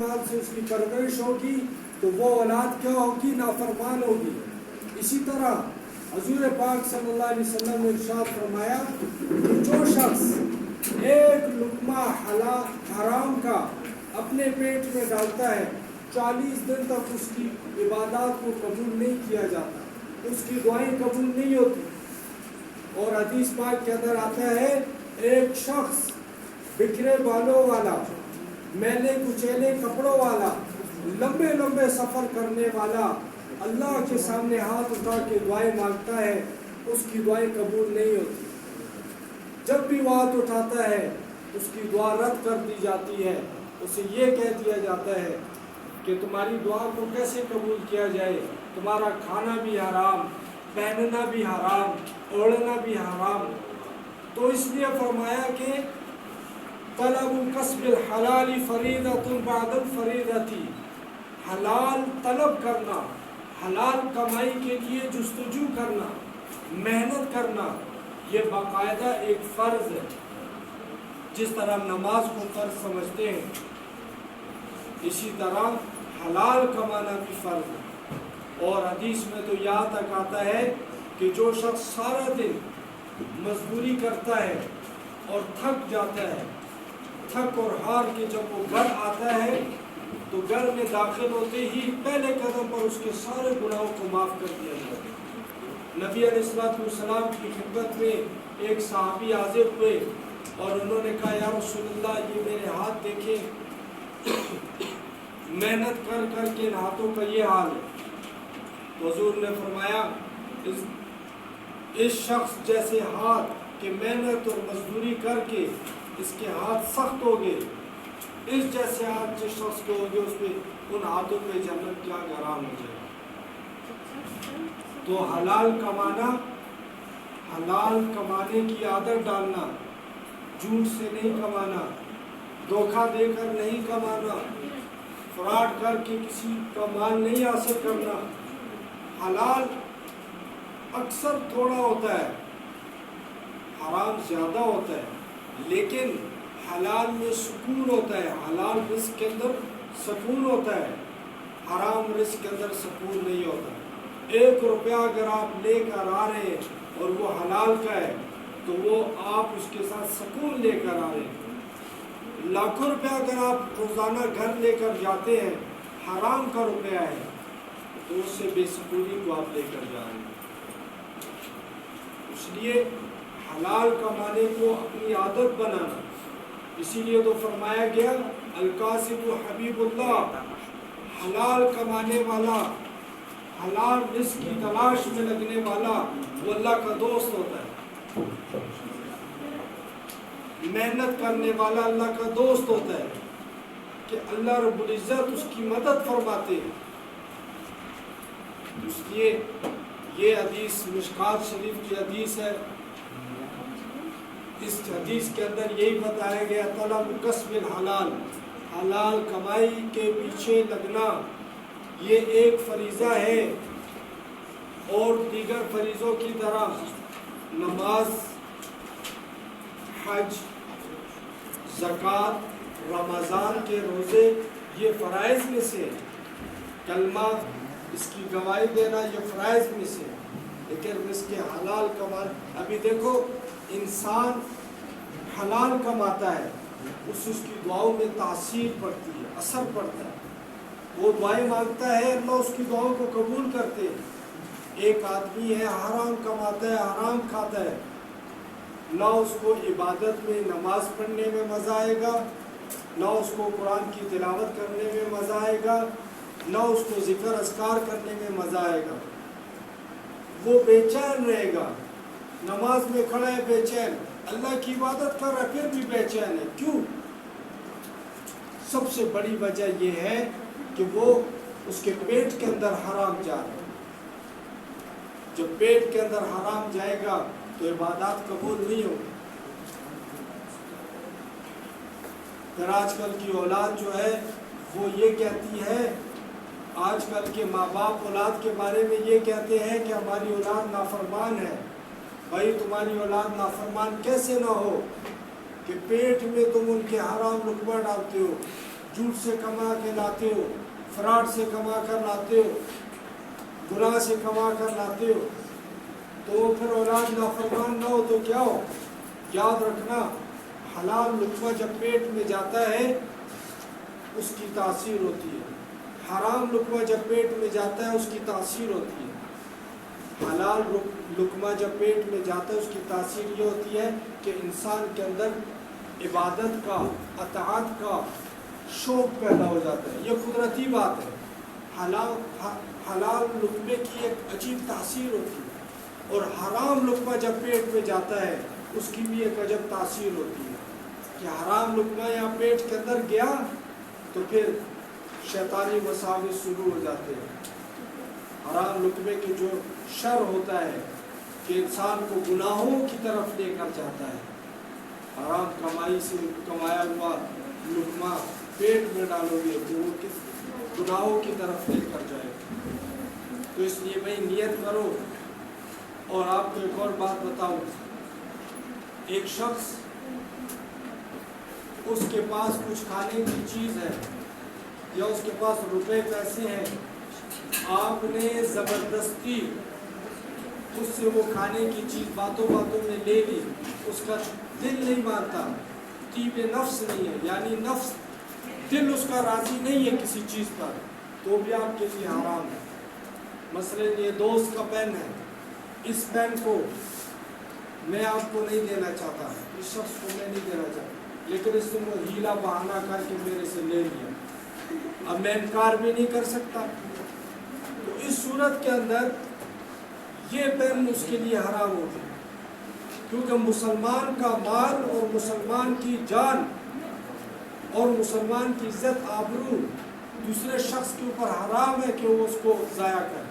سے اس کی پرورش ہوگی تو وہ اولاد کیا ہوگی؟ نافرمان ہوگی۔ اسی طرح حضور پاک صلی اللہ علیہ وسلم نے ارشاد فرمایا کہ جو شخص ایک لقمہ حرام کا اپنے پیٹ میں ڈالتا ہے 40 دن تک اس کی عبادات کو قبول نہیں کیا جاتا، اس کی دعائیں قبول نہیں ہوتی۔ اور حدیث پاک کے اندر آتا ہے ایک شخص بکھرے بالوں والا، میلے کچیلے کپڑوں والا، لمبے لمبے سفر کرنے والا اللہ کے سامنے ہاتھ اٹھا کے دعائیں مانگتا ہے، اس کی دعائیں قبول نہیں ہوتی۔ جب بھی وہ ہاتھ اٹھاتا ہے اس کی دعا رد کر دی جاتی ہے، اسے یہ کہہ دیا جاتا ہے کہ تمہاری دعا کو کیسے قبول کیا جائے، تمہارا کھانا بھی حرام، پہننا بھی حرام، اوڑھنا بھی حرام۔ تو اس لیے فرمایا کہ طلب کسب الحلال فریضۃ بعد الفریضۃ، حلال طلب کرنا، حلال کمائی کے لیے جستجو کرنا، محنت کرنا، یہ باقاعدہ ایک فرض ہے۔ جس طرح نماز کو فرض سمجھتے ہیں اسی طرح حلال کمانا بھی فرض ہے۔ اور حدیث میں تو یہاں تک آتا ہے کہ جو شخص سارا دن مزدوری کرتا ہے اور تھک جاتا ہے، تھک اور ہار کے جب وہ گھر آتا ہے تو گھر میں داخل ہوتے ہی پہلے قدم پر اس کے سارے گناہوں کو معاف کر دیا جاتا ہے۔ نبی علیہ السلام کی خدمت میں ایک صحابی حاضر ہوئے اور انہوں نے کہا یا رسول اللہ یہ میرے ہاتھ دیکھیں، محنت کر کر کے ان ہاتھوں کا یہ حال ہے۔ تو حضور نے فرمایا اس شخص جیسے ہاتھ کہ محنت اور مزدوری کر کے اس کے ہاتھ سخت ہو گئے، اس جیسے ہاتھ جس شخص کے ہو گئے اس پہ ان ہاتھوں پہ جنت کی آگ حرام ہو جائے۔ تو حلال کمانا، حلال کمانے کی عادت ڈالنا، جھوٹ سے نہیں کمانا، دھوکہ دے کر نہیں کمانا، فراڈ کر کے کسی کا مال نہیں حاصل کرنا۔ حلال اکثر تھوڑا ہوتا ہے، حرام زیادہ ہوتا ہے، لیکن حلال میں سکون ہوتا ہے، حلال رزق کے اندر سکون ہوتا ہے، حرام رزق کے اندر سکون نہیں ہوتا۔ 1 روپیہ اگر آپ لے کر آ رہے ہیں اور وہ حلال کا ہے تو وہ آپ اس کے ساتھ سکون لے کر آ رہے ہیں۔ لاکھوں روپیہ اگر آپ روزانہ گھر لے کر جاتے ہیں، حرام کا روپیہ ہے تو اس سے بے سکونی کو آپ لے کر جا رہے ہیں۔ اس لیے حلال کمانے کو اپنی عادت بنانا، اسی لیے تو فرمایا گیا الکاسب حبیب اللہ، حلال کمانے والا، حلال رزق کی تلاش میں لگنے والا وہ اللہ کا دوست ہوتا ہے۔ محنت کرنے والا اللہ کا دوست ہوتا ہے کہ اللہ رب العزت اس کی مدد فرماتے ہیں۔ اس لیے یہ حدیث مشکات شریف کی حدیث ہے، اس حدیث کے اندر یہی بتایا گیا طلب کسب الحلال، حلال کمائی کے پیچھے لگنا یہ ایک فریضہ ہے، اور دیگر فریضوں کی طرح نماز، حج، زکوٰۃ، رمضان کے روزے یہ فرائض میں سے، کلمہ اس کی گواہی دینا یہ فرائض میں سے، لیکن رزق حلال کمانا، ابھی دیکھو انسان حلال کماتا ہے اس کی دعاؤں میں تاثیر پڑتی ہے، اثر پڑتا ہے، وہ دعائیں مانگتا ہے اللہ اس کی دعاؤں کو قبول کرتے ہیں۔ ایک آدمی ہے حرام کماتا ہے، حرام کھاتا ہے، نہ اس کو عبادت میں نماز پڑھنے میں مزہ آئے گا، نہ اس کو قرآن کی تلاوت کرنے میں مزہ آئے گا، نہ اس کو ذکر اذکار کرنے میں مزہ آئے گا، وہ بے چین رہے گا، نماز میں کھڑا ہے بے چین، اللہ کی عبادت کر رہا ہے پھر بھی بے چین ہے۔ کیوں؟ سب سے بڑی وجہ یہ ہے کہ وہ اس کے پیٹ کے اندر حرام جا رہا ہے۔ جب پیٹ کے اندر حرام جائے گا تو عبادات قبول نہیں ہوگی۔ پھر آج کل کی اولاد جو ہے وہ یہ کہتی ہے، آج کل کے ماں باپ اولاد کے بارے میں یہ کہتے ہیں کہ ہماری اولاد نافرمان ہے۔ بھائی تمہاری اولاد نافرمان کیسے نہ ہو کہ پیٹ میں تم ان کے حرام لقمہ ڈالتے ہو، جھوٹ سے کما کے لاتے ہو، فراڈ سے کما کر لاتے ہو، گناہ سے کما کر لاتے ہو، تو پھر اولاد نافرمان نہ ہو تو کیا ہو؟ یاد رکھنا، حلال لقمہ جب پیٹ میں جاتا ہے اس کی تاثیر ہوتی ہے، حرام لقمہ جب پیٹ میں جاتا ہے اس کی تاثیر ہوتی ہے۔ حلال لقمہ جب پیٹ میں جاتا ہے اس کی تاثیر یہ ہوتی ہے کہ انسان کے اندر عبادت کا، اطاعت کا شوق پیدا ہو جاتا ہے، یہ قدرتی بات ہے۔ حلال لقمے کی ایک عجیب تاثیر ہوتی ہے، اور حرام لقمہ جب پیٹ میں جاتا ہے اس کی بھی ایک عجب تاثیر ہوتی ہے کہ حرام لقمہ یہاں پیٹ کے اندر گیا تو پھر شیطانی وساوس شروع ہو جاتے ہیں۔ حرام لقمے کے جو شر ہوتا ہے کہ انسان کو گناہوں کی طرف لے کر جاتا ہے۔ حرام کمائی سے کمایا ہوا لقمہ پیٹ میں ڈالو گے تو وہ کس گناہوں کی طرف لے کر جائے۔ تو اس لیے بھائی نیت کرو۔ اور آپ کو ایک اور بات بتاؤں، ایک شخص اس کے پاس کچھ کھانے کی چیز ہے یا اس کے پاس روپے پیسے ہیں، آپ نے زبردستی اس سے وہ کھانے کی چیز باتوں باتوں میں لے لی، اس کا دل نہیں مانتا، طیب نفس نہیں ہے، یعنی نفس دل اس کا راضی نہیں ہے کسی چیز پر، تو بھی آپ کے لیے حرام ہے۔ مثلاً یہ دوست کا پین ہے، اس پین کو میں آپ کو نہیں دینا چاہتا، اس شخص کو میں نہیں دینا چاہتا، لیکن اس نے وہ ہیلا بہانہ کر کے میرے سے لے لیا، اب میں انکار بھی نہیں کر سکتا، تو اس صورت کے اندر یہ پین اس کے لیے حرام ہوگی، کیونکہ مسلمان کا مال اور مسلمان کی جان اور مسلمان کی عزت آبرو دوسرے شخص کے اوپر حرام ہے کہ وہ اس کو ضائع کرے۔